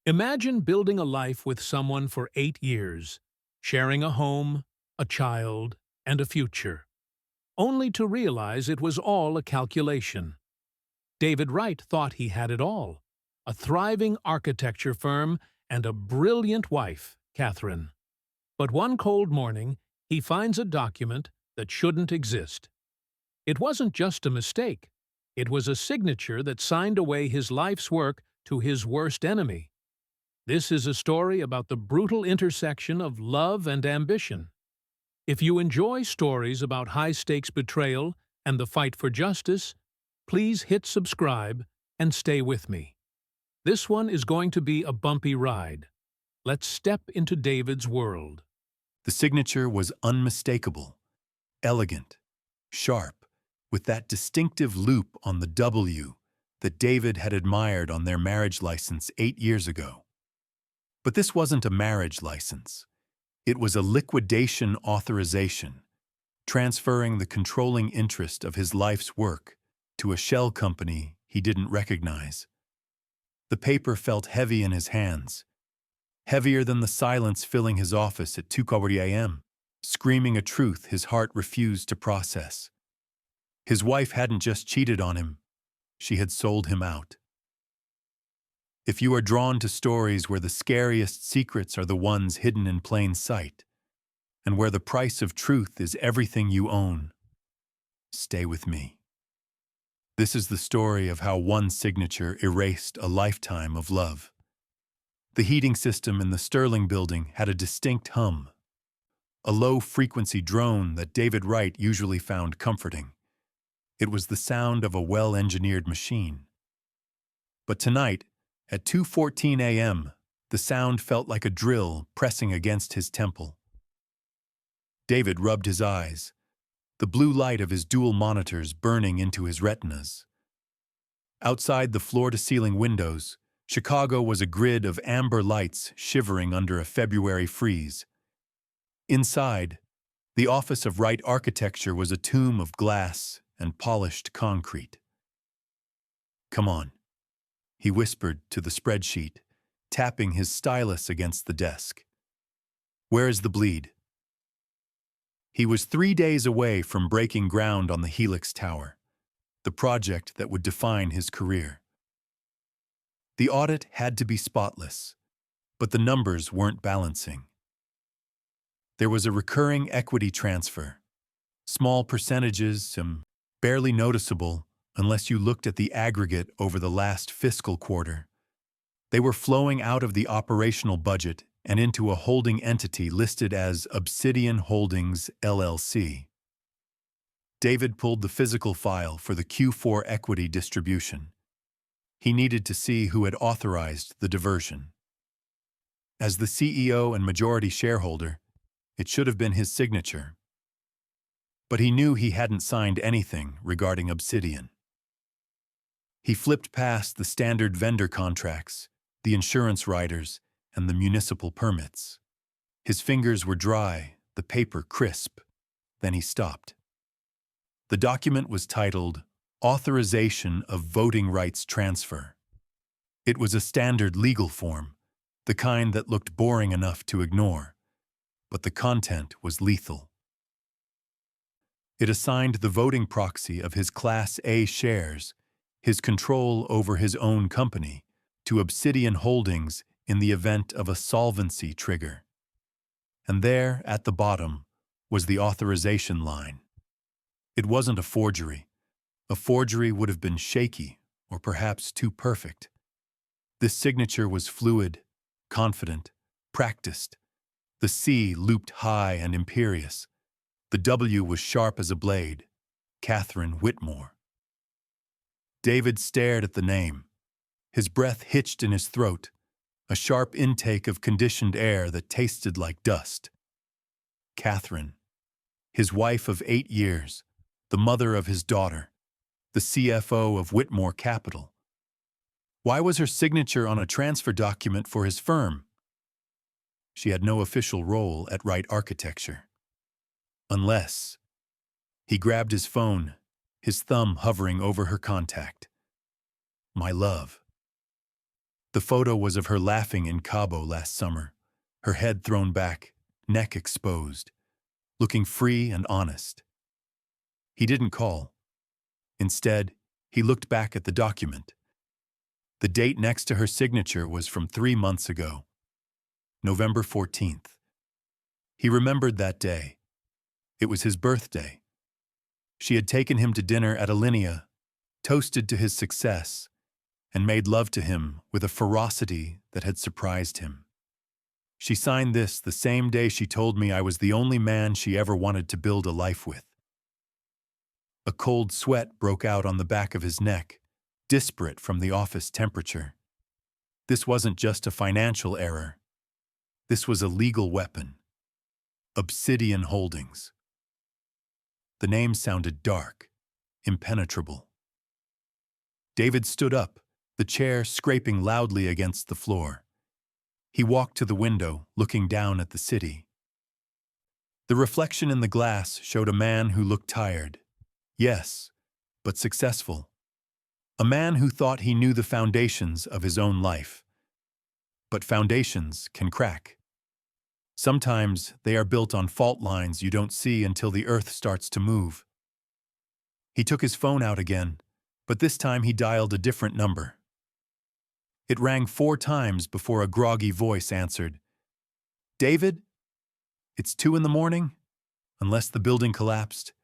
Imagine building a life with someone for 8 years, sharing a home, a child, and a future, only to realize it was all a calculation. David Wright thought he had it all, a thriving architecture firm and a brilliant wife, Catherine. But one cold morning, he finds a document that shouldn't exist. It wasn't just a mistake. It was a signature that signed away his life's work to his worst enemy. This is a story about the brutal intersection of love and ambition. If you enjoy stories about high-stakes betrayal and the fight for justice, please hit subscribe and stay with me. This one is going to be a bumpy ride. Let's step into David's world. The signature was unmistakable, elegant, sharp, with that distinctive loop on the W that David had admired on their marriage license 8 years ago. But this wasn't a marriage license. It was a liquidation authorization, transferring the controlling interest of his life's work to a shell company he didn't recognize. The paper felt heavy in his hands, heavier than the silence filling his office at 2:40 a.m., screaming a truth his heart refused to process. His wife hadn't just cheated on him, she had sold him out. If you are drawn to stories where the scariest secrets are the ones hidden in plain sight, and where the price of truth is everything you own, stay with me. This is the story of how one signature erased a lifetime of love. The heating system in the Sterling building had a distinct hum, a low-frequency drone that David Wright usually found comforting. It was the sound of a well-engineered machine. But tonight, at 2:14 a.m., the sound felt like a drill pressing against his temple. David rubbed his eyes, the blue light of his dual monitors burning into his retinas. Outside the floor-to-ceiling windows, Chicago was a grid of amber lights shivering under a February freeze. Inside, the office of Wright Architecture was a tomb of glass and polished concrete. "Come on," he whispered to the spreadsheet, tapping his stylus against the desk. "Where is the bleed?" He was 3 days away from breaking ground on the Helix Tower, the project that would define his career. The audit had to be spotless, but the numbers weren't balancing. There was a recurring equity transfer, small percentages, barely noticeable unless you looked at the aggregate over the last fiscal quarter. They were flowing out of the operational budget and into a holding entity listed as Obsidian Holdings, LLC. David pulled the physical file for the Q4 equity distribution. He needed to see who had authorized the diversion. As the CEO and majority shareholder, it should have been his signature. But he knew he hadn't signed anything regarding Obsidian. He flipped past the standard vendor contracts, the insurance riders, and the municipal permits. His fingers were dry, the paper crisp. Then he stopped. The document was titled Authorization of Voting Rights Transfer. It was a standard legal form, the kind that looked boring enough to ignore, but the content was lethal. It assigned the voting proxy of his Class A shares, his control over his own company, to Obsidian Holdings in the event of a solvency trigger. And there, at the bottom, was the authorization line. It wasn't a forgery. A forgery would have been shaky, or perhaps too perfect. This signature was fluid, confident, practiced. The C looped high and imperious. The W was sharp as a blade. Catherine Whitmore. David stared at the name. His breath hitched in his throat, a sharp intake of conditioned air that tasted like dust. Catherine, his wife of 8 years, the mother of his daughter, the CFO of Whitmore Capital. Why was her signature on a transfer document for his firm? She had no official role at Wright Architecture. Unless... He grabbed his phone, his thumb hovering over her contact. "My love." The photo was of her laughing in Cabo last summer, her head thrown back, neck exposed, looking free and honest. He didn't call. Instead, he looked back at the document. The date next to her signature was from 3 months ago, November 14th. He remembered that day. It was his birthday. She had taken him to dinner at Alinea, toasted to his success, and made love to him with a ferocity that had surprised him. She signed this the same day she told me I was the only man she ever wanted to build a life with. A cold sweat broke out on the back of his neck, disparate from the office temperature. This wasn't just a financial error. This was a legal weapon. Obsidian Holdings. The name sounded dark, impenetrable. David stood up, the chair scraping loudly against the floor. He walked to the window, looking down at the city. The reflection in the glass showed a man who looked tired. Yes, but successful. A man who thought he knew the foundations of his own life. But foundations can crack. Sometimes they are built on fault lines you don't see until the earth starts to move. He took his phone out again, but this time he dialed a different number. It rang 4 times before a groggy voice answered. "David? It's 2 in the morning? Unless the building collapsed,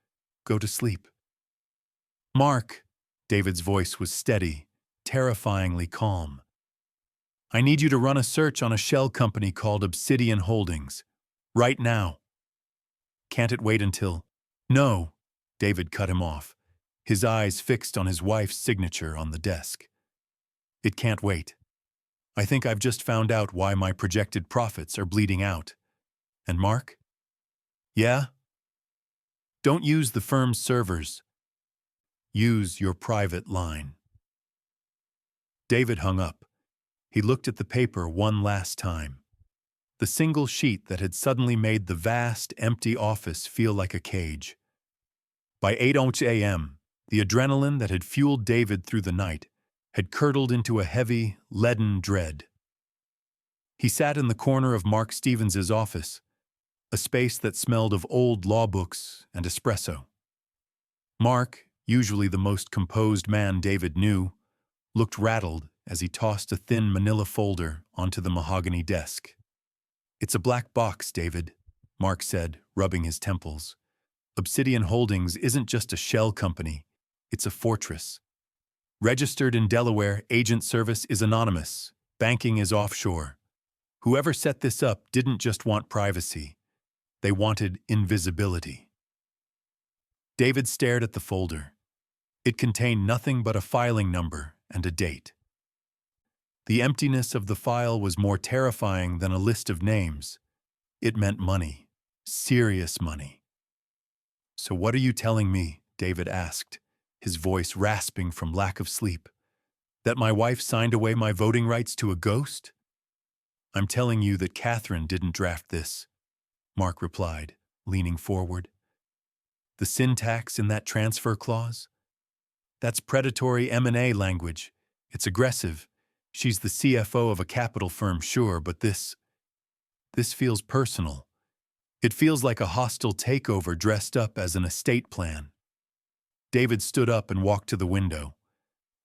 go to sleep." "Mark," David's voice was steady, terrifyingly calm. "I need you to run a search on a shell company called Obsidian Holdings. Right now." "Can't it wait until—" "No," David cut him off, his eyes fixed on his wife's signature on the desk. "It can't wait. I think I've just found out why my projected profits are bleeding out. And Mark?" "Yeah?" "Don't use the firm's servers. Use your private line." David hung up. He looked at the paper one last time. The single sheet that had suddenly made the vast, empty office feel like a cage. By 8 a.m., the adrenaline that had fueled David through the night had curdled into a heavy, leaden dread. He sat in the corner of Mark Stevens's office, a space that smelled of old law books and espresso. Mark, usually the most composed man David knew, looked rattled as he tossed a thin manila folder onto the mahogany desk. "It's a black box, David," Mark said, rubbing his temples. "Obsidian Holdings isn't just a shell company, it's a fortress. Registered in Delaware, agent service is anonymous, banking is offshore. Whoever set this up didn't just want privacy, they wanted invisibility." David stared at the folder. It contained nothing but a filing number and a date. The emptiness of the file was more terrifying than a list of names. It meant money, serious money. "So what are you telling me?" David asked, his voice rasping from lack of sleep. "That my wife signed away my voting rights to a ghost?" "I'm telling you that Catherine didn't draft this," Mark replied, leaning forward. "The syntax in that transfer clause? That's predatory M&A language. It's aggressive. She's the CFO of a capital firm, sure, but this feels personal. It feels like a hostile takeover dressed up as an estate plan." David stood up and walked to the window.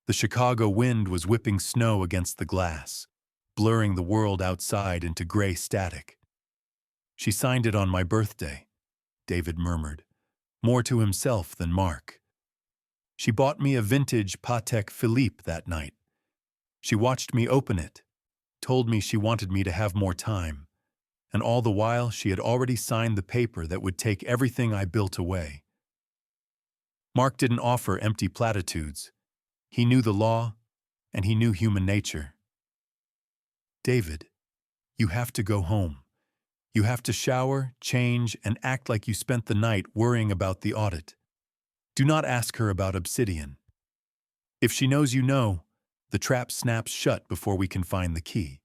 The Chicago wind was whipping snow against the glass, blurring the world outside into gray static. "She signed it on my birthday," David murmured, more to himself than Mark. "She bought me a vintage Patek Philippe that night. She watched me open it, told me she wanted me to have more time, and all the while she had already signed the paper that would take everything I built away." Mark didn't offer empty platitudes. He knew the law, and he knew human nature. "David, you have to go home. You have to shower, change, and act like you spent the night worrying about the audit. Do not ask her about Obsidian. If she knows you know, the trap snaps shut before we can find the key."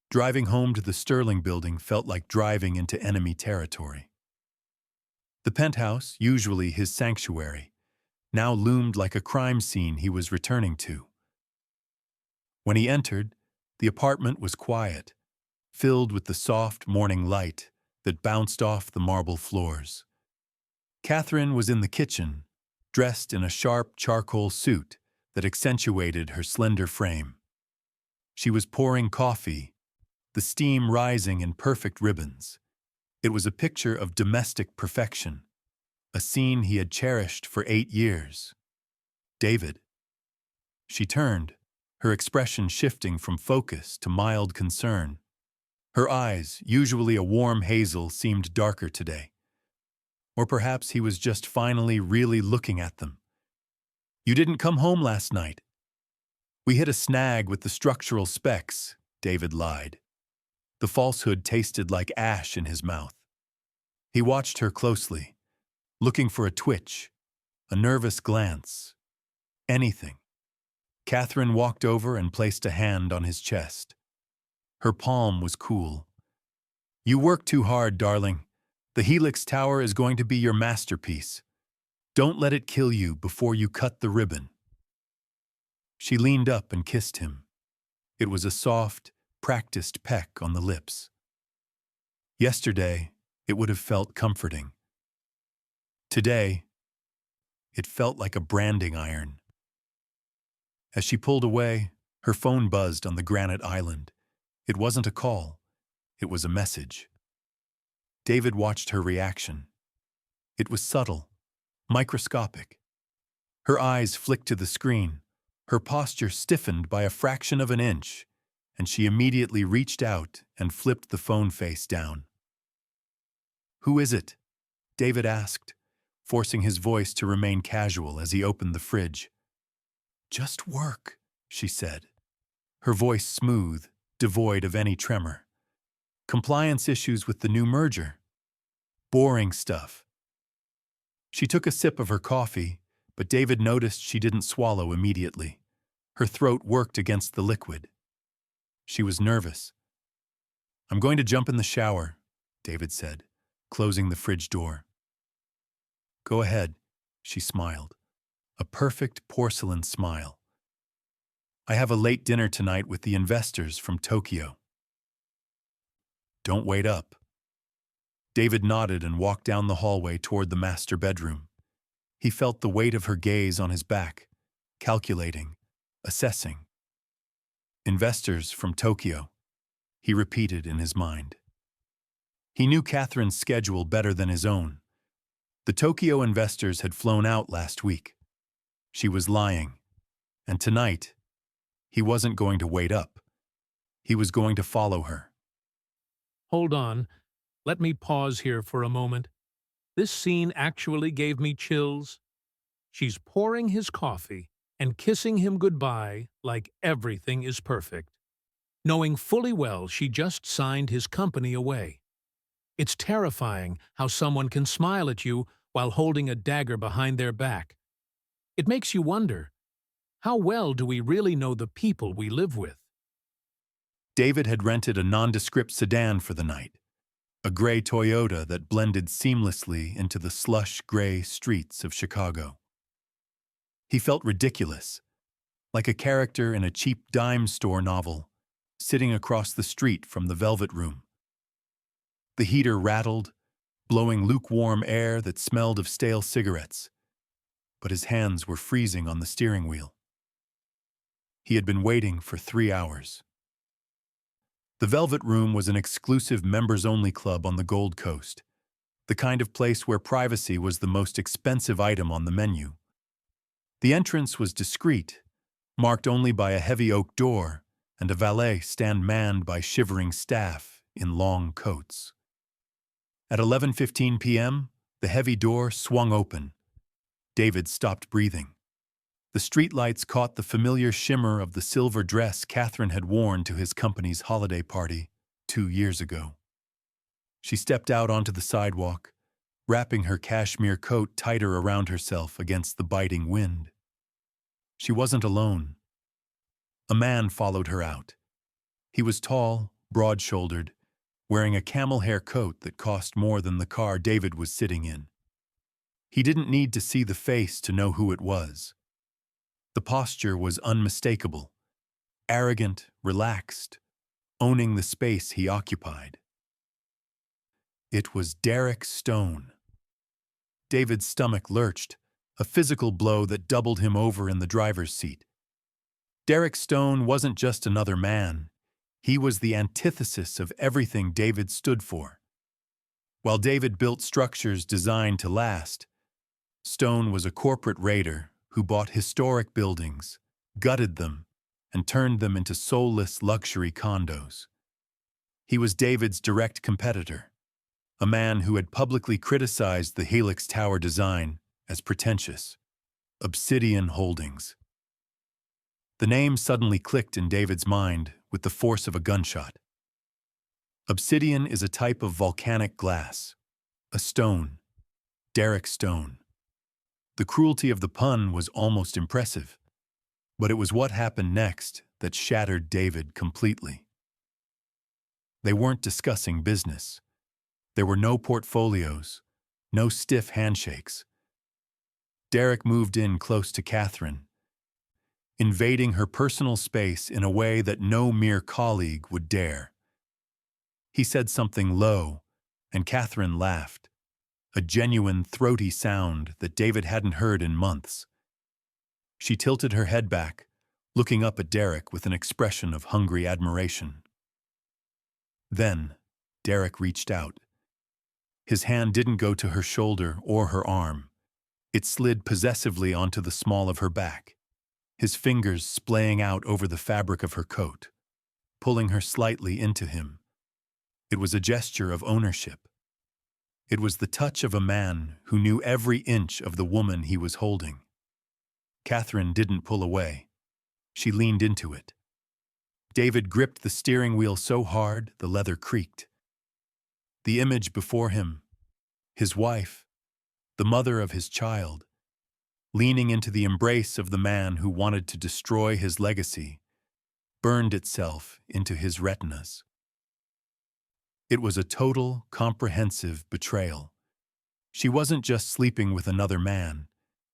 Driving home to the Sterling building felt like driving into enemy territory. The penthouse, usually his sanctuary, now loomed like a crime scene he was returning to. When he entered, The apartment was quiet, filled with the soft morning light that bounced off the marble floors. Catherine was in the kitchen, dressed in a sharp charcoal suit that accentuated her slender frame. She was pouring coffee, the steam rising in perfect ribbons. It was a picture of domestic perfection, a scene he had cherished for 8 years. David. She turned, her expression shifting from focus to mild concern. Her eyes, usually a warm hazel, seemed darker today. Or perhaps he was just finally really looking at them. "You didn't come home last night." "We hit a snag with the structural specs," David lied. The falsehood tasted like ash in his mouth. He watched her closely, looking for a twitch, a nervous glance, anything. Catherine walked over and placed a hand on his chest. Her palm was cool. "You work too hard, darling. The Helix Tower is going to be your masterpiece. Don't let it kill you before you cut the ribbon." She leaned up and kissed him. It was a soft, practiced peck on the lips. Yesterday, it would have felt comforting. Today, it felt like a branding iron. As she pulled away, her phone buzzed on the granite island. It wasn't a call. It was a message. David watched her reaction. It was subtle, microscopic. Her eyes flicked to the screen, her posture stiffened by a fraction of an inch, and she immediately reached out and flipped the phone face down. "Who is it?" David asked, forcing his voice to remain casual as he opened the fridge. "Just work," she said, her voice smooth, devoid of any tremor. "Compliance issues with the new merger. Boring stuff." She took a sip of her coffee, but David noticed she didn't swallow immediately. Her throat worked against the liquid. She was nervous. "I'm going to jump in the shower," David said, closing the fridge door. "Go ahead," she smiled. A perfect porcelain smile. "I have a late dinner tonight with the investors from Tokyo." "Don't wait up." David nodded and walked down the hallway toward the master bedroom. He felt the weight of her gaze on his back, calculating, assessing. "Investors from Tokyo," he repeated in his mind. He knew Catherine's schedule better than his own. The Tokyo investors had flown out last week. She was lying. And tonight, he wasn't going to wait up. He was going to follow her. Hold on. Let me pause here for a moment. This scene actually gave me chills. She's pouring his coffee and kissing him goodbye like everything is perfect, knowing fully well she just signed his company away. It's terrifying how someone can smile at you while holding a dagger behind their back. It makes you wonder, how well do we really know the people we live with? David had rented a nondescript sedan for the night, a gray Toyota that blended seamlessly into the slush gray streets of Chicago. He felt ridiculous, like a character in a cheap dime store novel, sitting across the street from the Velvet Room. The heater rattled, blowing lukewarm air that smelled of stale cigarettes, but his hands were freezing on the steering wheel. He had been waiting for 3 hours. The Velvet Room was an exclusive members-only club on the Gold Coast, the kind of place where privacy was the most expensive item on the menu. The entrance was discreet, marked only by a heavy oak door and a valet stand manned by shivering staff in long coats. At 11:15 p.m., the heavy door swung open. David stopped breathing. The streetlights caught the familiar shimmer of the silver dress Catherine had worn to his company's holiday party 2 years ago. She stepped out onto the sidewalk, wrapping her cashmere coat tighter around herself against the biting wind. She wasn't alone. A man followed her out. He was tall, broad-shouldered, wearing a camel hair coat that cost more than the car David was sitting in. He didn't need to see the face to know who it was. The posture was unmistakable. arrogant, relaxed, owning the space he occupied. It was Derek Stone. David's stomach lurched, a physical blow that doubled him over in the driver's seat. Derek Stone wasn't just another man. He was the antithesis of everything David stood for. While David built structures designed to last, Stone was a corporate raider who bought historic buildings, gutted them, and turned them into soulless luxury condos. He was David's direct competitor, a man who had publicly criticized the Helix Tower design as pretentious. Obsidian Holdings. The name suddenly clicked in David's mind with the force of a gunshot. Obsidian is a type of volcanic glass, a stone, Derek Stone. The cruelty of the pun was almost impressive, but it was what happened next that shattered David completely. They weren't discussing business. There were no portfolios, no stiff handshakes. Derek moved in close to Catherine, invading her personal space in a way that no mere colleague would dare. He said something low, and Catherine laughed, a genuine throaty sound that David hadn't heard in months. She tilted her head back, looking up at Derek with an expression of hungry admiration. Then, Derek reached out. His hand didn't go to her shoulder or her arm. It slid possessively onto the small of her back, his fingers splaying out over the fabric of her coat, pulling her slightly into him. It was a gesture of ownership. It was the touch of a man who knew every inch of the woman he was holding. Catherine didn't pull away. She leaned into it. David gripped the steering wheel so hard the leather creaked. The image before him, his wife, the mother of his child, leaning into the embrace of the man who wanted to destroy his legacy, burned itself into his retinas. It was a total, comprehensive betrayal. She wasn't just sleeping with another man.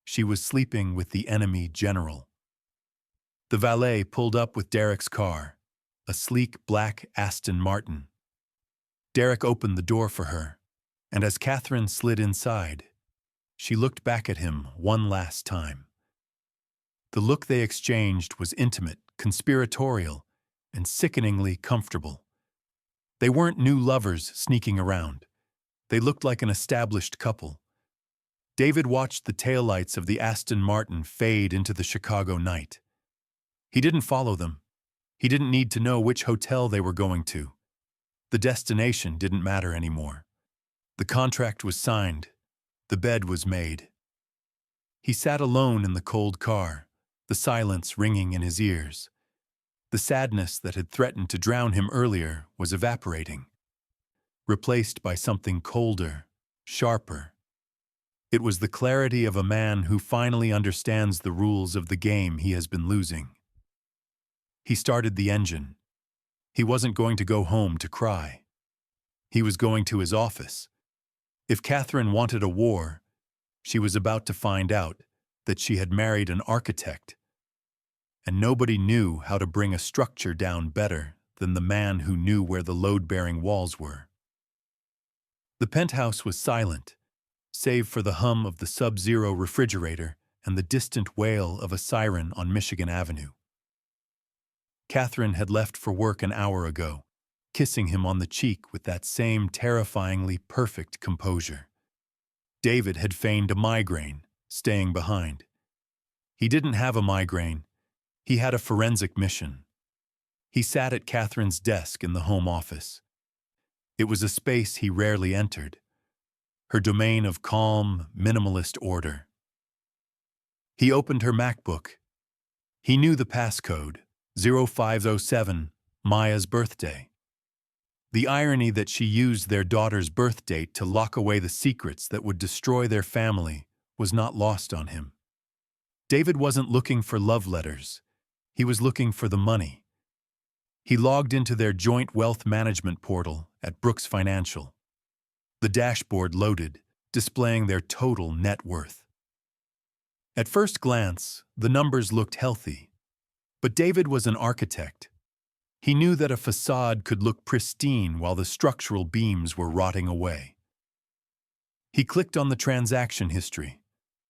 She was sleeping with the enemy general. The valet pulled up with Derek's car, a sleek black Aston Martin. Derek opened the door for her, and as Catherine slid inside, she looked back at him one last time. The look they exchanged was intimate, conspiratorial, and sickeningly comfortable. They weren't new lovers sneaking around. They looked like an established couple. David watched the taillights of the Aston Martin fade into the Chicago night. He didn't follow them. He didn't need to know which hotel they were going to. The destination didn't matter anymore. The contract was signed. The bed was made. He sat alone in the cold car, the silence ringing in his ears. The sadness that had threatened to drown him earlier was evaporating, replaced by something colder, sharper. It was the clarity of a man who finally understands the rules of the game he has been losing. He started the engine. He wasn't going to go home to cry. He was going to his office. If Catherine wanted a war, she was about to find out that she had married an architect, and nobody knew how to bring a structure down better than the man who knew where the load-bearing walls were. The penthouse was silent, save for the hum of the Sub-Zero refrigerator and the distant wail of a siren on Michigan Avenue. Catherine had left for work an hour ago, kissing him on the cheek with that same terrifyingly perfect composure. David had feigned a migraine, staying behind. He didn't have a migraine. He had a forensic mission. He sat at Catherine's desk in the home office. It was a space he rarely entered, her domain of calm, minimalist order. He opened her MacBook. He knew the passcode, 0507, Maya's birthday. The irony that she used their daughter's birth date to lock away the secrets that would destroy their family was not lost on him. David wasn't looking for love letters. He was looking for the money. He logged into their joint wealth management portal at Brooks Financial. The dashboard loaded, displaying their total net worth. At first glance, the numbers looked healthy, But David was an architect. He knew that a facade could look pristine while the structural beams were rotting away. He clicked on the transaction history,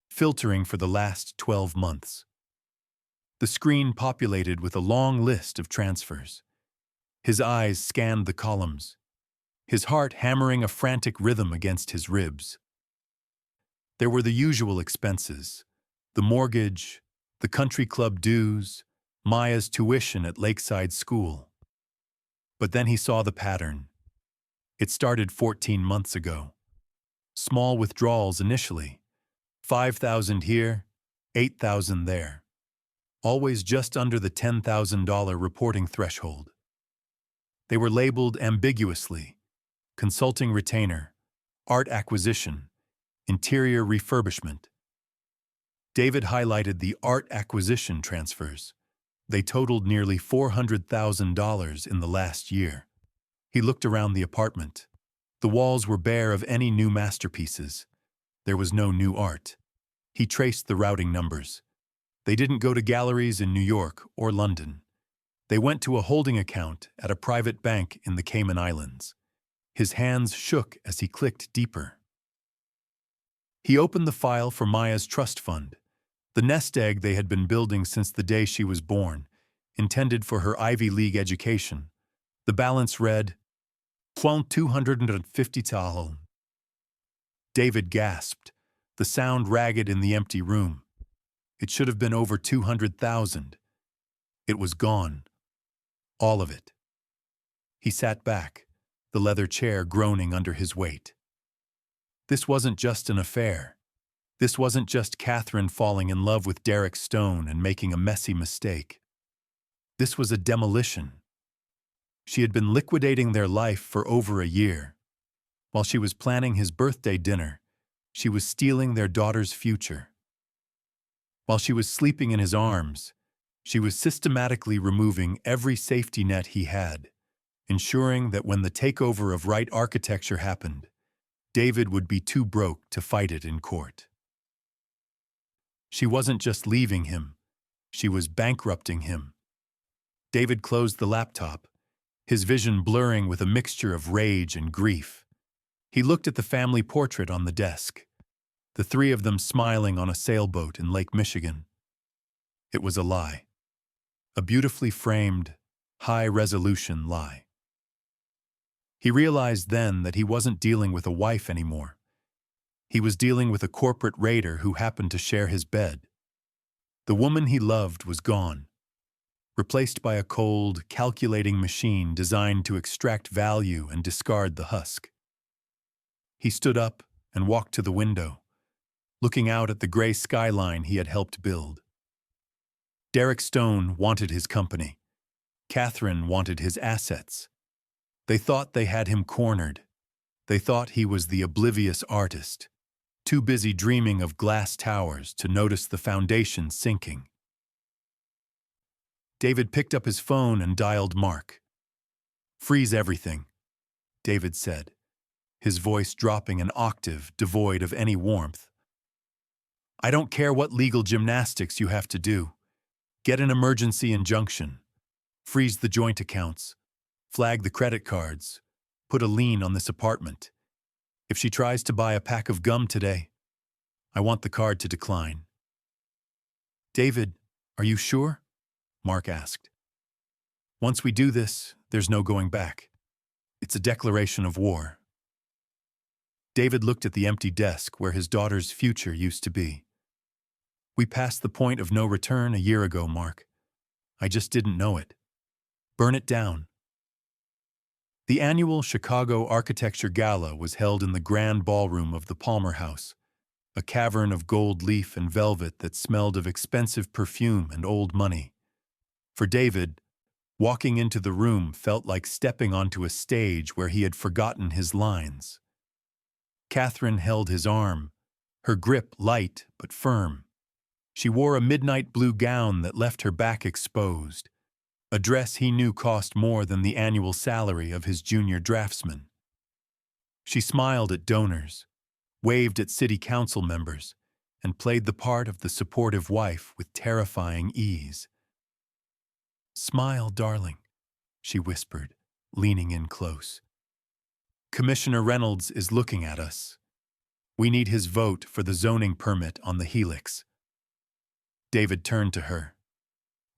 filtering for the last 12 months. The screen populated with a long list of transfers. His eyes scanned the columns, his heart hammering a frantic rhythm against his ribs. There were the usual expenses: the mortgage, the country club dues, Maya's tuition at Lakeside School. But then he saw the pattern. It started 14 months ago. Small withdrawals initially. 5,000 here, 8,000 there. Always just under the $10,000 reporting threshold. They were labeled ambiguously: consulting retainer, art acquisition, interior refurbishment. David highlighted the art acquisition transfers. They totaled nearly $400,000 in the last year. He looked around the apartment. The walls were bare of any new masterpieces. There was no new art. He traced the routing numbers. They didn't go to galleries in New York or London. They went to a holding account at a private bank in the Cayman Islands. His hands shook as he clicked deeper. He opened the file for Maya's trust fund, the nest egg they had been building since the day she was born, intended for her Ivy League education. The balance read, $250,000. David gasped, the sound ragged in the empty room. It should have been over 200,000. It was gone. All of it. He sat back, the leather chair groaning under his weight. This wasn't just an affair. This wasn't just Catherine falling in love with Derek Stone and making a messy mistake. This was a demolition. She had been liquidating their life for over a year. While she was planning his birthday dinner, she was stealing their daughter's future. While she was sleeping in his arms, she was systematically removing every safety net he had, ensuring that when the takeover of Wright Architecture happened, David would be too broke to fight it in court. She wasn't just leaving him, she was bankrupting him. David closed the laptop, his vision blurring with a mixture of rage and grief. He looked at the family portrait on the desk, the three of them smiling on a sailboat in Lake Michigan. It was a lie. A beautifully framed, high-resolution lie. He realized then that he wasn't dealing with a wife anymore. He was dealing with a corporate raider who happened to share his bed. The woman he loved was gone, replaced by a cold, calculating machine designed to extract value and discard the husk. He stood up and walked to the window, looking out at the gray skyline he had helped build. Derek Stone wanted his company. Catherine wanted his assets. They thought they had him cornered. They thought he was the oblivious artist, too busy dreaming of glass towers to notice the foundation sinking. David picked up his phone and dialed Mark. "Freeze everything," David said, his voice dropping an octave devoid of any warmth. "I don't care what legal gymnastics you have to do. Get an emergency injunction. Freeze the joint accounts. Flag the credit cards. Put a lien on this apartment. If she tries to buy a pack of gum today, I want the card to decline." "David, are you sure?" Mark asked. "Once we do this, there's no going back. It's a declaration of war." David looked at the empty desk where his daughter's future used to be. "We passed the point of no return a year ago, Mark. I just didn't know it. Burn it down." The annual Chicago Architecture Gala was held in the grand ballroom of the Palmer House, a cavern of gold leaf and velvet that smelled of expensive perfume and old money. For David, walking into the room felt like stepping onto a stage where he had forgotten his lines. Catherine held his arm, her grip light but firm. She wore a midnight blue gown that left her back exposed, a dress he knew cost more than the annual salary of his junior draftsman. She smiled at donors, waved at city council members, and played the part of the supportive wife with terrifying ease. "Smile, darling," she whispered, leaning in close. "Commissioner Reynolds is looking at us. We need his vote for the zoning permit on the Helix." David turned to her.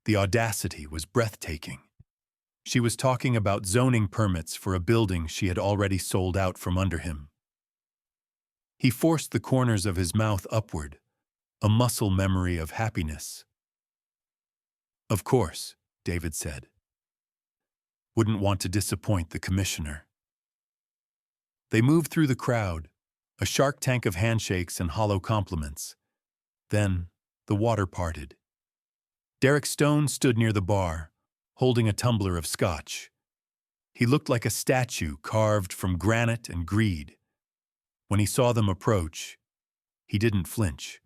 The audacity was breathtaking. She was talking about zoning permits for a building she had already sold out from under him. He forced the corners of his mouth upward, a muscle memory of happiness. "Of course," David said. "Wouldn't want to disappoint the commissioner." They moved through the crowd, a shark tank of handshakes and hollow compliments. Then, the water parted. Derek Stone stood near the bar, holding a tumbler of scotch. He looked like a statue carved from granite and greed. When he saw them approach, he didn't flinch.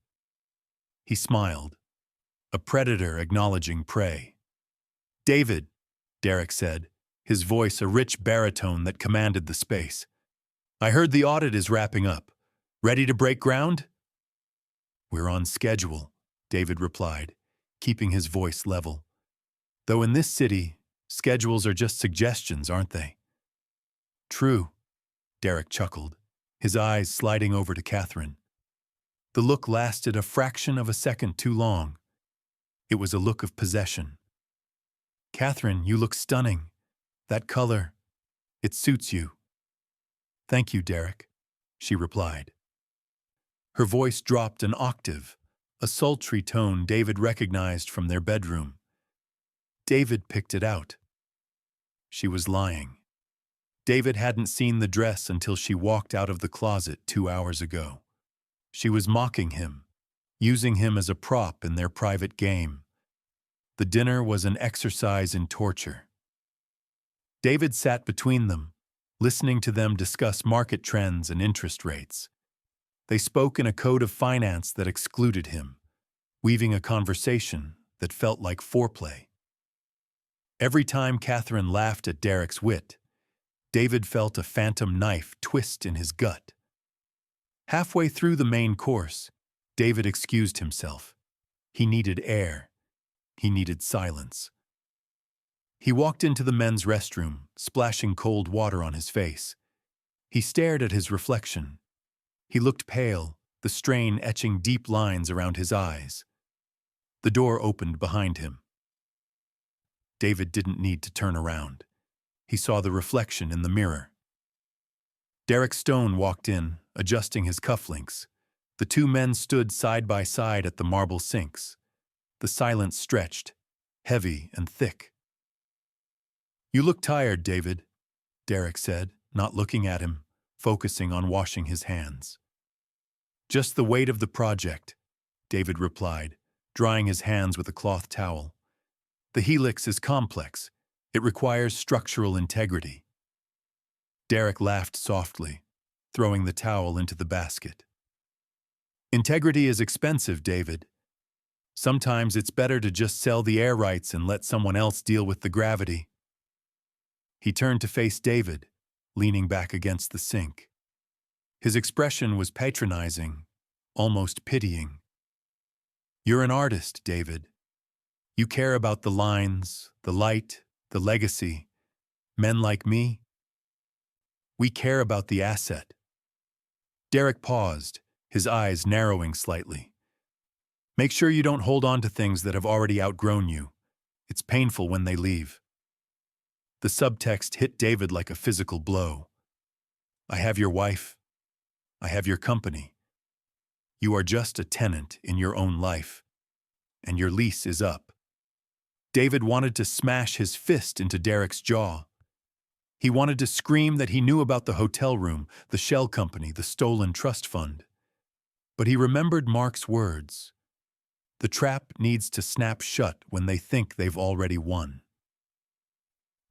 He smiled, a predator acknowledging prey. "David," Derek said, his voice a rich baritone that commanded the space. "I heard the audit is wrapping up. Ready to break ground?" "We're on schedule," David replied, keeping his voice level. "Though in this city, schedules are just suggestions, aren't they?" "True," Derek chuckled, his eyes sliding over to Catherine. The look lasted a fraction of a second too long. It was a look of possession. "Catherine, you look stunning. That color, it suits you." "Thank you, Derek," she replied. Her voice dropped an octave, a sultry tone David recognized from their bedroom. David picked it out. She was lying. David hadn't seen the dress until she walked out of the closet 2 hours ago. She was mocking him, using him as a prop in their private game. The dinner was an exercise in torture. David sat between them, listening to them discuss market trends and interest rates. They spoke in a code of finance that excluded him, weaving a conversation that felt like foreplay. Every time Catherine laughed at Derek's wit, David felt a phantom knife twist in his gut. Halfway through the main course, David excused himself. He needed air. He needed silence. He walked into the men's restroom, splashing cold water on his face. He stared at his reflection. He looked pale, the strain etching deep lines around his eyes. The door opened behind him. David didn't need to turn around. He saw the reflection in the mirror. Derek Stone walked in, adjusting his cufflinks. The two men stood side by side at the marble sinks. The silence stretched, heavy and thick. "You look tired, David," Derek said, not looking at him, focusing on washing his hands. "Just the weight of the project," David replied, drying his hands with a cloth towel. "The Helix is complex. It requires structural integrity." Derek laughed softly, throwing the towel into the basket. "Integrity is expensive, David. Sometimes it's better to just sell the air rights and let someone else deal with the gravity." He turned to face David, leaning back against the sink. His expression was patronizing, almost pitying. "You're an artist, David. You care about the lines, the light, the legacy. Men like me, we care about the asset." Derek paused, his eyes narrowing slightly. "Make sure you don't hold on to things that have already outgrown you. It's painful when they leave." The subtext hit David like a physical blow. "I have your wife. I have your company. You are just a tenant in your own life, and your lease is up." David wanted to smash his fist into Derek's jaw. He wanted to scream that he knew about the hotel room, the shell company, the stolen trust fund. But he remembered Mark's words. The trap needs to snap shut when they think they've already won.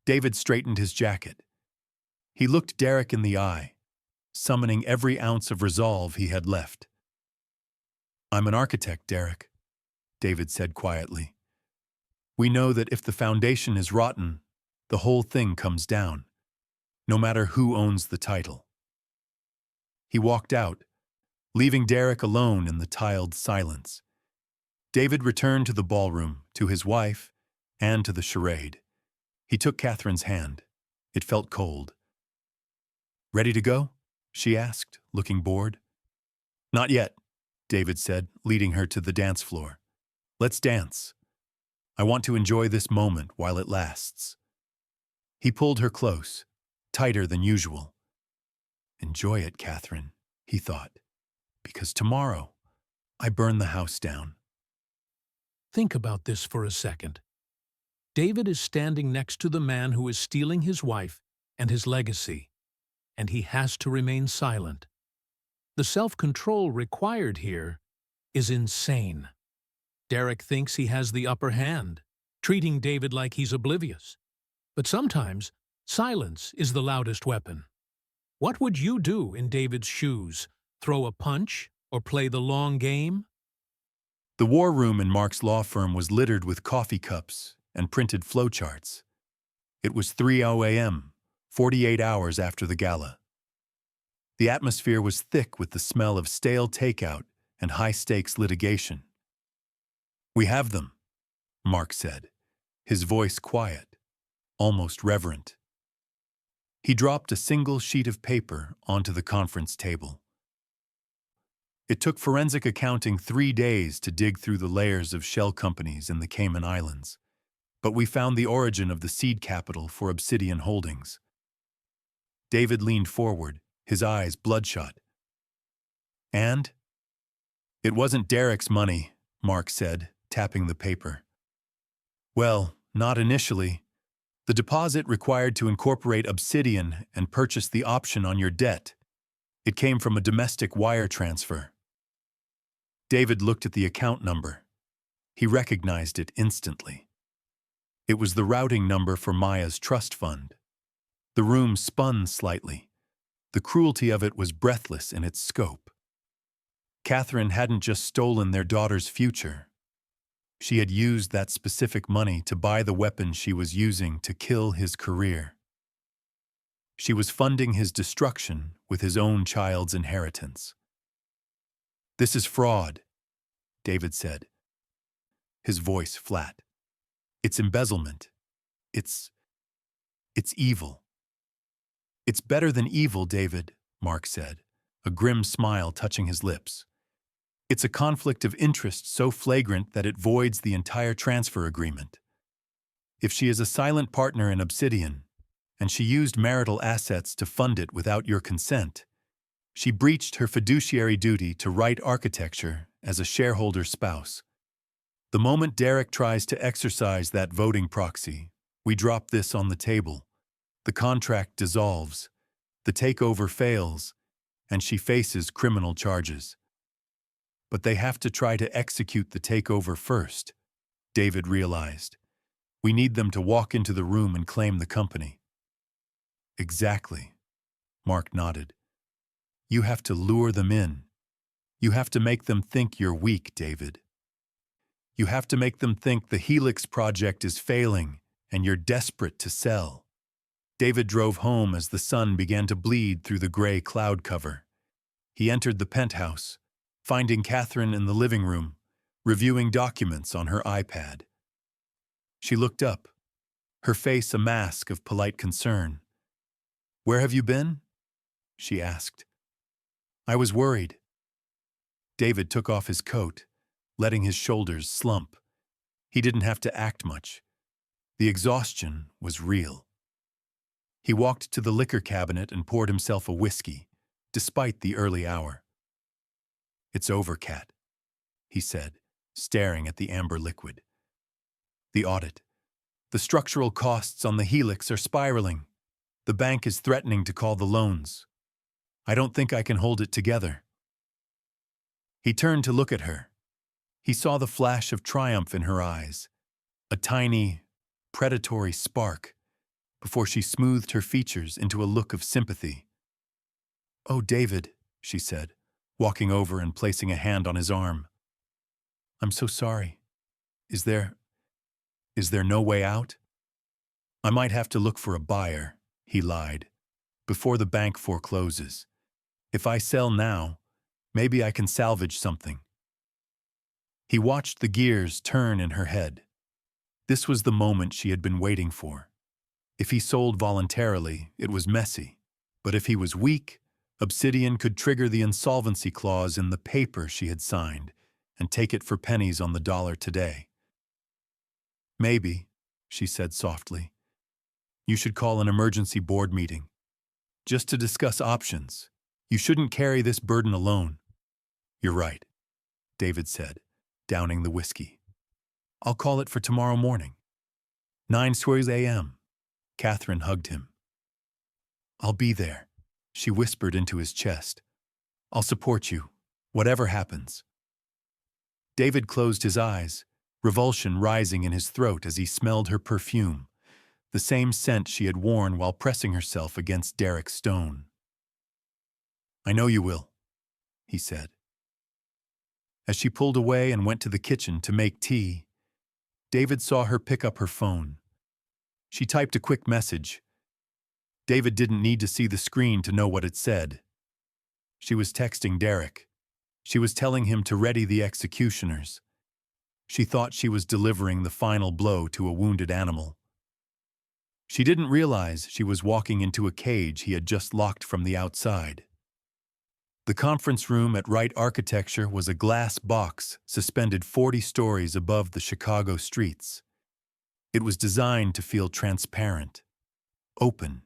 David straightened his jacket. He looked Derek in the eye, summoning every ounce of resolve he had left. "I'm an architect, Derek," David said quietly. "We know that if the foundation is rotten, the whole thing comes down, no matter who owns the title." He walked out, leaving Derek alone in the tiled silence. David returned to the ballroom, to his wife, and to the charade. He took Catherine's hand. It felt cold. "Ready to go?" she asked, looking bored. "Not yet," David said, leading her to the dance floor. "Let's dance. I want to enjoy this moment while it lasts." He pulled her close, tighter than usual. "Enjoy it, Catherine," he thought, "because tomorrow I burn the house down." Think about this for a second. David is standing next to the man who is stealing his wife and his legacy, and he has to remain silent. The self-control required here is insane. Derek thinks he has the upper hand, treating David like he's oblivious. But sometimes, silence is the loudest weapon. What would you do in David's shoes? Throw a punch or play the long game? The war room in Mark's law firm was littered with coffee cups and printed flowcharts. It was 3:00 a.m., 48 hours after the gala. The atmosphere was thick with the smell of stale takeout and high-stakes litigation. "We have them," Mark said, his voice quiet, almost reverent. He dropped a single sheet of paper onto the conference table. It took forensic accounting 3 days to dig through the layers of shell companies in the Cayman Islands, but we found the origin of the seed capital for Obsidian Holdings. David leaned forward, his eyes bloodshot. "And?" "It wasn't Derek's money," Mark said, tapping the paper. "Well, not initially. The deposit required to incorporate Obsidian and purchase the option on your debt. It came from a domestic wire transfer." David looked at the account number. He recognized it instantly. It was the routing number for Maya's trust fund. The room spun slightly. The cruelty of it was breathless in its scope. Catherine hadn't just stolen their daughter's future. She had used that specific money to buy the weapon she was using to kill his career. She was funding his destruction with his own child's inheritance. "This is fraud," David said, his voice flat. "It's embezzlement. It's evil." "It's better than evil, David," Mark said, a grim smile touching his lips. "It's a conflict of interest so flagrant that it voids the entire transfer agreement. If she is a silent partner in Obsidian, and she used marital assets to fund it without your consent, she breached her fiduciary duty to write architecture as a shareholder spouse. The moment Derek tries to exercise that voting proxy, we drop this on the table. The contract dissolves, the takeover fails, and she faces criminal charges. But they have to try to execute the takeover first," David realized. "We need them to walk into the room and claim the company." "Exactly," Mark nodded. "You have to lure them in. You have to make them think you're weak, David. You have to make them think the Helix project is failing and you're desperate to sell." David drove home as the sun began to bleed through the gray cloud cover. He entered the penthouse, finding Catherine in the living room, reviewing documents on her iPad. She looked up, her face a mask of polite concern. "Where have you been?" she asked. "I was worried." David took off his coat, letting his shoulders slump. He didn't have to act much. The exhaustion was real. He walked to the liquor cabinet and poured himself a whiskey, despite the early hour. "It's over, Cat," he said, staring at the amber liquid. "The audit. The structural costs on the Helix are spiraling. The bank is threatening to call the loans. I don't think I can hold it together." He turned to look at her. He saw the flash of triumph in her eyes, a tiny, predatory spark, before she smoothed her features into a look of sympathy. "Oh, David," she said, walking over and placing a hand on his arm. "I'm so sorry. Is there no way out?" "I might have to look for a buyer," he lied, "before the bank forecloses. If I sell now, maybe I can salvage something." He watched the gears turn in her head. This was the moment she had been waiting for. If he sold voluntarily, it was messy. But if he was weak, Obsidian could trigger the insolvency clause in the paper she had signed and take it for pennies on the dollar today. "Maybe," she said softly, "you should call an emergency board meeting, just to discuss options. You shouldn't carry this burden alone." "You're right," David said, downing the whiskey. "I'll call it for tomorrow morning. 9:00 a.m. Catherine hugged him. "I'll be there," she whispered into his chest. "I'll support you, whatever happens." David closed his eyes, revulsion rising in his throat as he smelled her perfume, the same scent she had worn while pressing herself against Derek's stone. "I know you will," he said. As she pulled away and went to the kitchen to make tea, David saw her pick up her phone. She typed a quick message. David didn't need to see the screen to know what it said. She was texting Derek. She was telling him to ready the executioners. She thought she was delivering the final blow to a wounded animal. She didn't realize she was walking into a cage he had just locked from the outside. The conference room at Wright Architecture was a glass box suspended 40 stories above the Chicago streets. It was designed to feel transparent, open.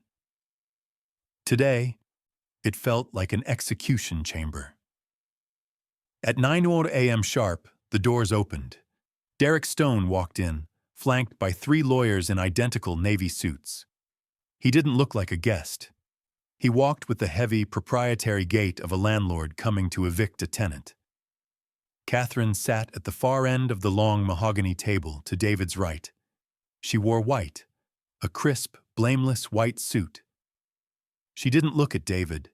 Today, it felt like an execution chamber. At 9:00 a.m. sharp, the doors opened. Derek Stone walked in, flanked by 3 lawyers in identical navy suits. He didn't look like a guest. He walked with the heavy, proprietary gait of a landlord coming to evict a tenant. Catherine sat at the far end of the long mahogany table to David's right. She wore white, a crisp, blameless white suit. She didn't look at David.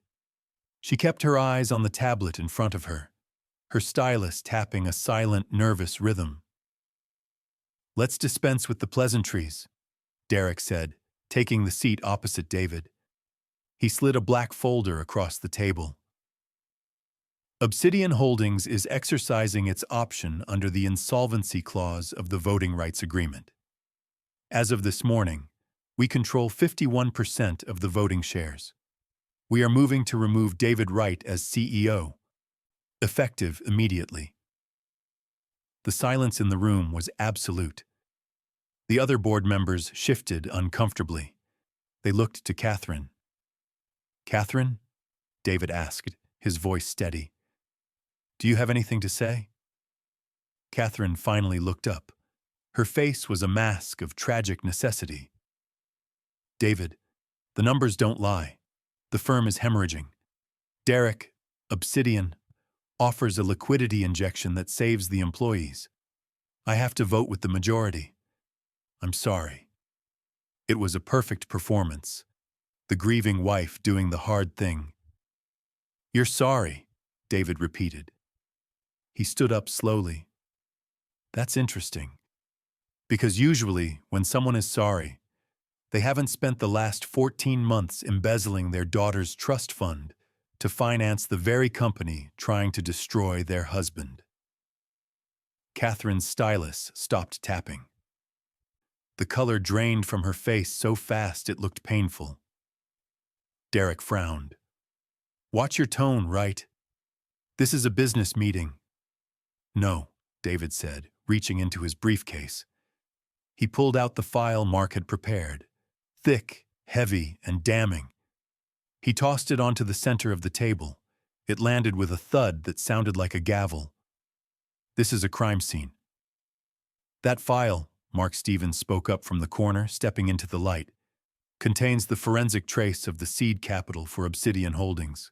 She kept her eyes on the tablet in front of her, her stylus tapping a silent, nervous rhythm. "Let's dispense with the pleasantries," Derek said, taking the seat opposite David. He slid a black folder across the table. Obsidian Holdings is exercising its option under the insolvency clause of the voting rights agreement. As of this morning, we control 51% of the voting shares. We are moving to remove David Wright as CEO, effective immediately. The silence in the room was absolute. The other board members shifted uncomfortably. They looked to Catherine. "Catherine?" David asked, his voice steady. "Do you have anything to say?" Catherine finally looked up. Her face was a mask of tragic necessity. "David, the numbers don't lie. The firm is hemorrhaging. Derek, Obsidian, offers a liquidity injection that saves the employees. I have to vote with the majority. I'm sorry." It was a perfect performance. The grieving wife doing the hard thing. "You're sorry," David repeated. He stood up slowly. "That's interesting. Because usually, when someone is sorry, they haven't spent the last 14 months embezzling their daughter's trust fund to finance the very company trying to destroy their husband." Catherine's stylus stopped tapping. The color drained from her face so fast it looked painful. Derek frowned. "Watch your tone, Wright. This is a business meeting." "No," David said, reaching into his briefcase. He pulled out the file Mark had prepared, thick, heavy, and damning. He tossed it onto the center of the table. It landed with a thud that sounded like a gavel. "This is a crime scene." "That file," Mark Stevens spoke up from the corner, stepping into the light, "contains the forensic trace of the seed capital for Obsidian Holdings.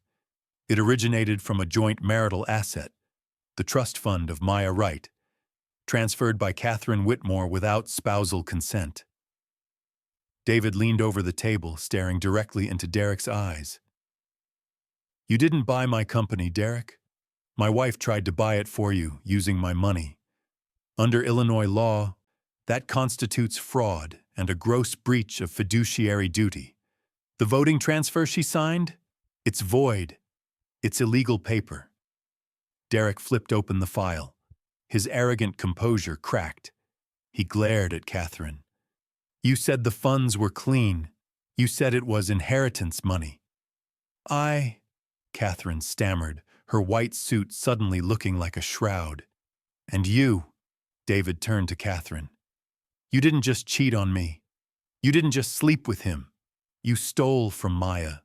It originated from a joint marital asset, the trust fund of Maya Wright, transferred by Catherine Whitmore without spousal consent." David leaned over the table, staring directly into Derek's eyes. "You didn't buy my company, Derek. My wife tried to buy it for you, using my money. Under Illinois law, that constitutes fraud and a gross breach of fiduciary duty. The voting transfer she signed? It's void. It's illegal paper." Derek flipped open the file. His arrogant composure cracked. He glared at Catherine. You said the funds were clean. You said it was inheritance money. Catherine stammered, her white suit suddenly looking like a shroud. And you, David turned to Catherine. You didn't just cheat on me. You didn't just sleep with him. You stole from Maya.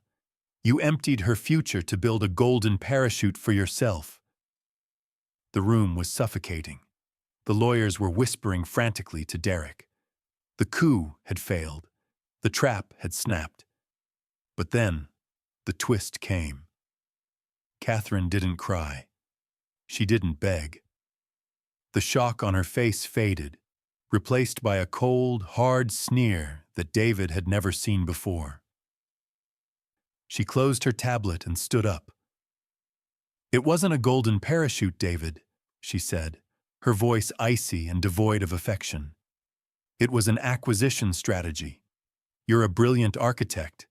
You emptied her future to build a golden parachute for yourself. The room was suffocating. The lawyers were whispering frantically to Derek. The coup had failed. The trap had snapped. But then, the twist came. Catherine didn't cry. She didn't beg. The shock on her face faded, replaced by a cold, hard sneer that David had never seen before. She closed her tablet and stood up. It wasn't a golden parachute, David, she said, her voice icy and devoid of affection. It was an acquisition strategy. You're a brilliant architect,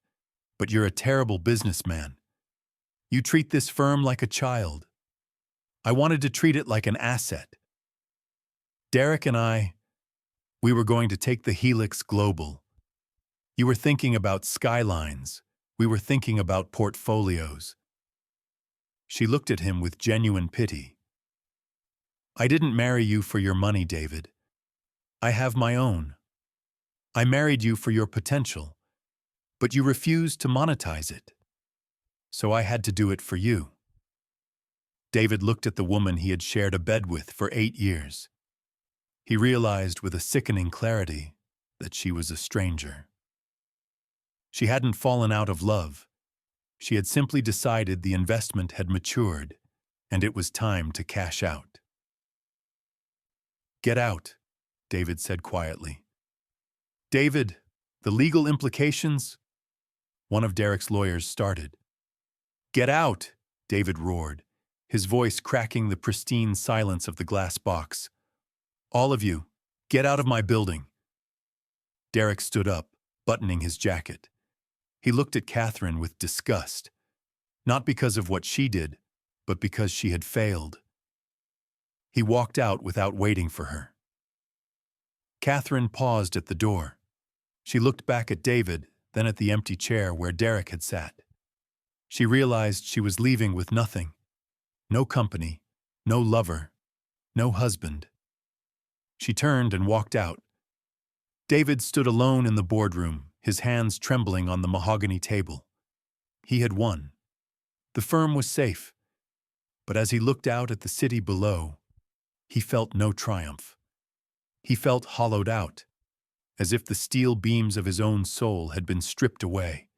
but you're a terrible businessman. You treat this firm like a child. I wanted to treat it like an asset. Derek and we were going to take the Helix global. You were thinking about skylines. We were thinking about portfolios. She looked at him with genuine pity. I didn't marry you for your money, David. I have my own. I married you for your potential, but you refused to monetize it. So I had to do it for you. David looked at the woman he had shared a bed with for 8 years. He realized with a sickening clarity that she was a stranger. She hadn't fallen out of love. She had simply decided the investment had matured, and it was time to cash out. Get out, David said quietly. David, the legal implications? One of Derek's lawyers started. Get out, David roared, his voice cracking the pristine silence of the glass box. All of you, get out of my building. Derek stood up, buttoning his jacket. He looked at Catherine with disgust, not because of what she did, but because she had failed. He walked out without waiting for her. Catherine paused at the door. She looked back at David, then at the empty chair where Derek had sat. She realized she was leaving with nothing. No company, no lover, no husband. She turned and walked out. David stood alone in the boardroom, his hands trembling on the mahogany table. He had won. The firm was safe. But as he looked out at the city below, he felt no triumph. He felt hollowed out, as if the steel beams of his own soul had been stripped away,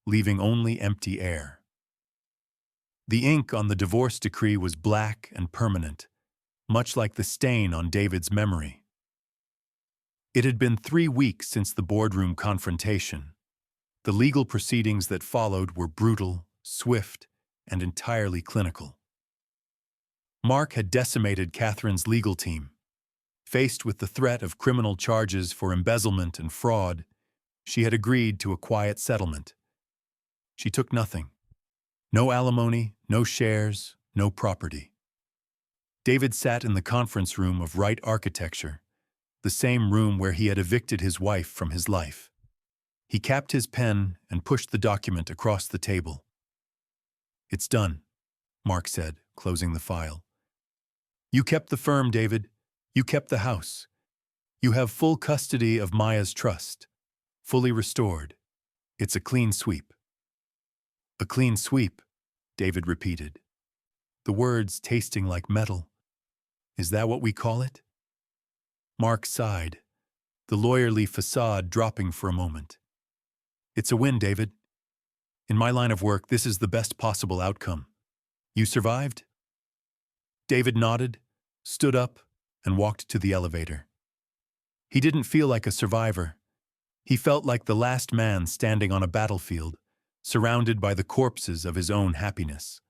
leaving only empty air. The ink on the divorce decree was black and permanent, much like the stain on David's memory. It had been 3 weeks since the boardroom confrontation. The legal proceedings that followed were brutal, swift, and entirely clinical. Mark had decimated Catherine's legal team. Faced with the threat of criminal charges for embezzlement and fraud, she had agreed to a quiet settlement. She took nothing. No alimony, no shares, no property. David sat in the conference room of Wright Architecture, the same room where he had evicted his wife from his life. He capped his pen and pushed the document across the table. It's done, Mark said, closing the file. You kept the firm, David. You kept the house. You have full custody of Maya's trust, fully restored. It's a clean sweep. A clean sweep, David repeated, the words tasting like metal. Is that what we call it? Mark sighed, the lawyerly facade dropping for a moment. It's a win, David. In my line of work, this is the best possible outcome. You survived? David nodded, stood up, and walked to the elevator. He didn't feel like a survivor. He felt like the last man standing on a battlefield, surrounded by the corpses of his own happiness.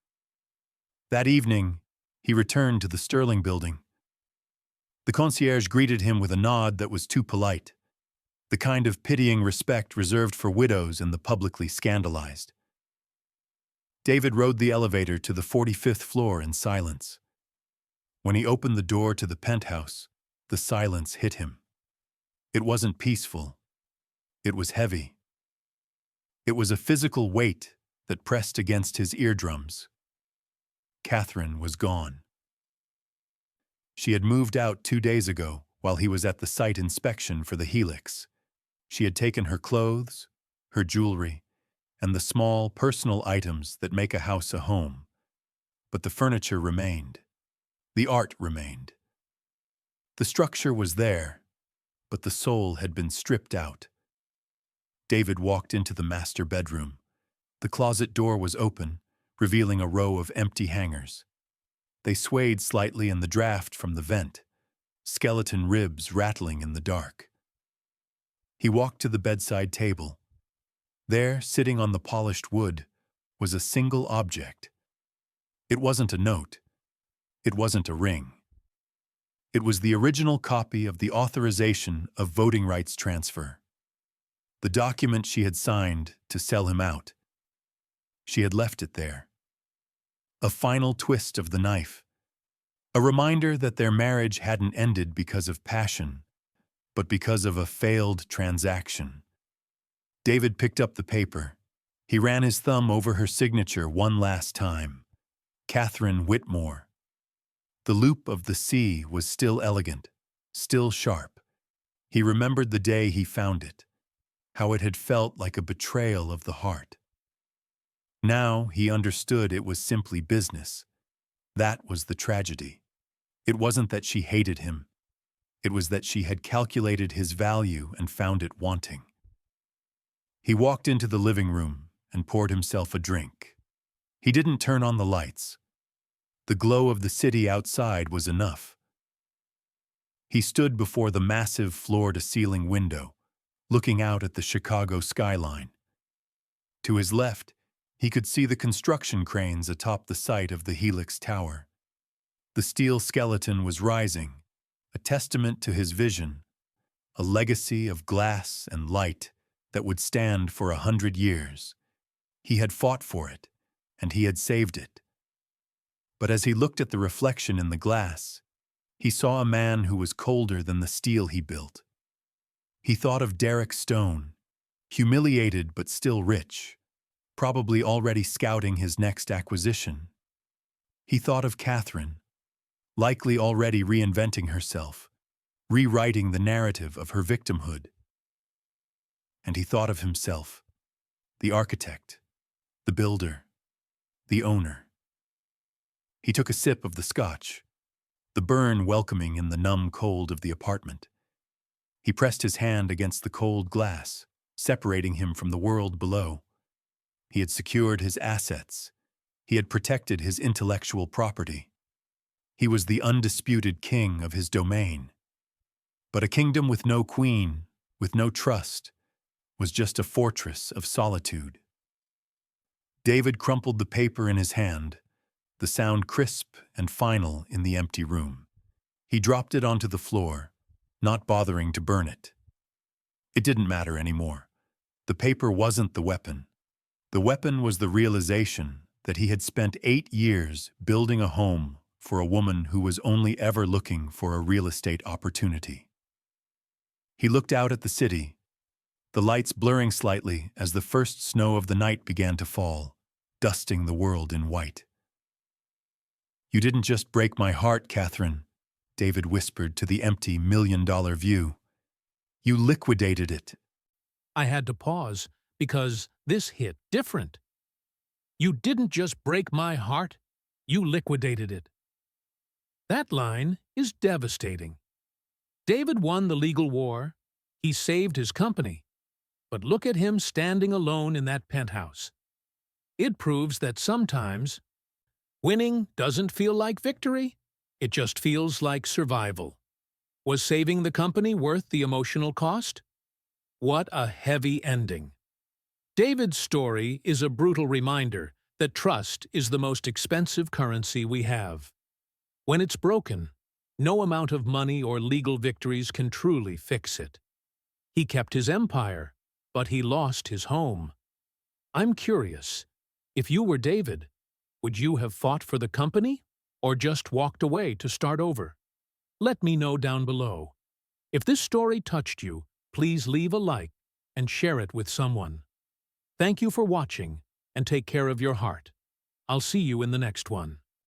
That evening, he returned to the Sterling building. The concierge greeted him with a nod that was too polite, the kind of pitying respect reserved for widows and the publicly scandalized. David rode the elevator to the 45th floor in silence. When he opened the door to the penthouse, The silence hit him. It wasn't peaceful. It was heavy. It was a physical weight that pressed against his eardrums. Catherine was gone. She had moved out 2 days ago while he was at the site inspection for the helix. She had taken her clothes, her jewelry, and the small personal items that make a house a home. But the furniture remained. The art remained. The structure was there, but the soul had been stripped out. David walked into the master bedroom. The closet door was open, revealing a row of empty hangers. They swayed slightly in the draft from the vent, skeleton ribs rattling in the dark. He walked to the bedside table. There, sitting on the polished wood, was a single object. It wasn't a note. It wasn't a ring. It was the original copy of the authorization of voting rights transfer. The document she had signed to sell him out. She had left it there. A final twist of the knife. A reminder that their marriage hadn't ended because of passion, but because of a failed transaction. David picked up the paper. He ran his thumb over her signature one last time. Catherine Whitmore. The loop of the C was still elegant, still sharp. He remembered the day he found it, how it had felt like a betrayal of the heart. Now he understood it was simply business. That was the tragedy. It wasn't that she hated him. It was that she had calculated his value and found it wanting. He walked into the living room and poured himself a drink. He didn't turn on the lights. The glow of the city outside was enough. He stood before the massive floor-to-ceiling window, looking out at the Chicago skyline. To his left, he could see the construction cranes atop the site of the Helix Tower. The steel skeleton was rising, a testament to his vision, a legacy of glass and light that would stand for 100 years. He had fought for it, and he had saved it. But as he looked at the reflection in the glass, he saw a man who was colder than the steel he built. He thought of Derek Stone, humiliated but still rich, probably already scouting his next acquisition. He thought of Catherine, likely already reinventing herself, rewriting the narrative of her victimhood. And he thought of himself, the architect, the builder, the owner. He took a sip of the scotch, the burn welcoming in the numb cold of the apartment. He pressed his hand against the cold glass, separating him from the world below. He had secured his assets. He had protected his intellectual property. He was the undisputed king of his domain. But a kingdom with no queen, with no trust, was just a fortress of solitude. David crumpled the paper in his hand, the sound crisp and final in the empty room. He dropped it onto the floor, not bothering to burn it. It didn't matter anymore. The paper wasn't the weapon. The weapon was the realization that he had spent 8 years building a home for a woman who was only ever looking for a real estate opportunity. He looked out at the city, the lights blurring slightly as the first snow of the night began to fall, dusting the world in white. "You didn't just break my heart, Catherine," David whispered to the empty $1,000,000 view. "You liquidated it." I had to pause because this hit different. You didn't just break my heart, you liquidated it. That line is devastating. David won the legal war. He saved his company. But look at him standing alone in that penthouse. It proves that sometimes winning doesn't feel like victory. It just feels like survival. Was saving the company worth the emotional cost? What a heavy ending. David's story is a brutal reminder that trust is the most expensive currency we have. When it's broken, no amount of money or legal victories can truly fix it. He kept his empire, but he lost his home. I'm curious, if you were David, would you have fought for the company or just walked away to start over? Let me know down below. If this story touched you, please leave a like and share it with someone. Thank you for watching, and take care of your heart. I'll see you in the next one.